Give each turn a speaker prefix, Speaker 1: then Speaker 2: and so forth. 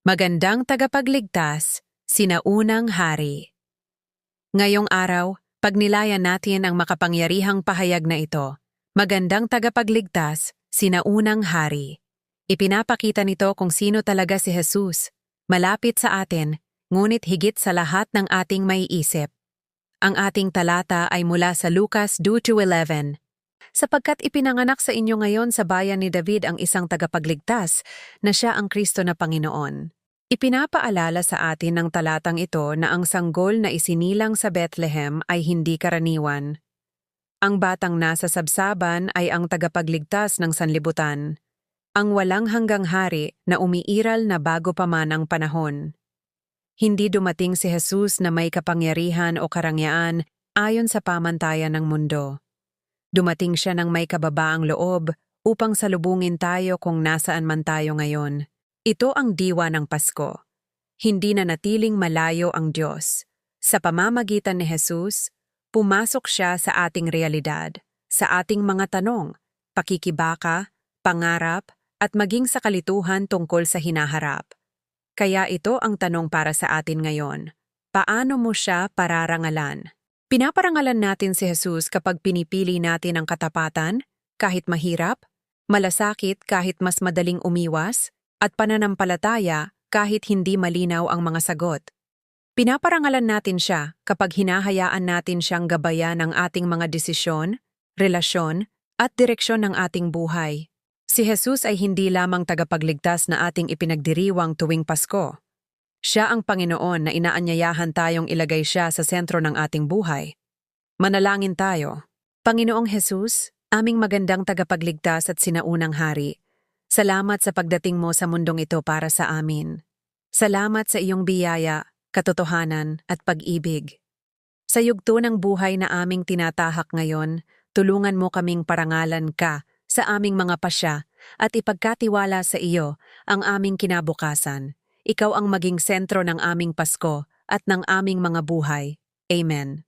Speaker 1: Magandang tagapagligtas, sinaunang hari. Ngayong araw, pagnilayan natin ang makapangyarihang pahayag na ito. Magandang tagapagligtas, sinaunang hari. Ipinapakita nito kung sino talaga si Jesus, malapit sa atin, ngunit higit sa lahat ng ating maiisip. Ang ating talata ay mula sa Lucas 2:11. Sapagkat ipinanganak sa inyo ngayon sa bayan ni David ang isang tagapagligtas na siya ang Kristo na Panginoon. Ipinapaalala sa atin ng talatang ito na ang sanggol na isinilang sa Bethlehem ay hindi karaniwan. Ang batang nasa sabsaban ay ang tagapagligtas ng sanlibutan, ang walang hanggang hari na umiiral na bago pa man ang panahon. Hindi dumating si Jesus na may kapangyarihan o karangyaan ayon sa pamantayan ng mundo. Dumating siya ng may kababaang loob upang salubungin tayo kung nasaan man tayo ngayon. Ito ang diwa ng Pasko. Hindi na natiling malayo ang Diyos. Sa pamamagitan ni Jesus, pumasok siya sa ating realidad, sa ating mga tanong, pakikibaka, pangarap, at maging sa kalituhan tungkol sa hinaharap. Kaya ito ang tanong para sa atin ngayon. Paano mo siya pararangalan? Pinaparangalan natin si Jesus kapag pinipili natin ang katapatan, kahit mahirap, malasakit kahit mas madaling umiwas, at pananampalataya kahit hindi malinaw ang mga sagot. Pinaparangalan natin siya kapag hinahayaan natin siyang gabayan ng ating mga desisyon, relasyon, at direksyon ng ating buhay. Si Jesus ay hindi lamang tagapagligtas na ating ipinagdiriwang tuwing Pasko. Siya ang Panginoon na inaanyayahan tayong ilagay siya sa sentro ng ating buhay. Manalangin tayo. Panginoong Jesus, aming magandang tagapagligtas at sinaunang hari, salamat sa pagdating mo sa mundong ito para sa amin. Salamat sa iyong biyaya, katotohanan at pag-ibig. Sa yugto ng buhay na aming tinatahak ngayon, tulungan mo kaming parangalan ka sa aming mga pasya at ipagkatiwala sa iyo ang aming kinabukasan. Ikaw ang maging sentro ng aming Pasko at ng aming mga buhay. Amen.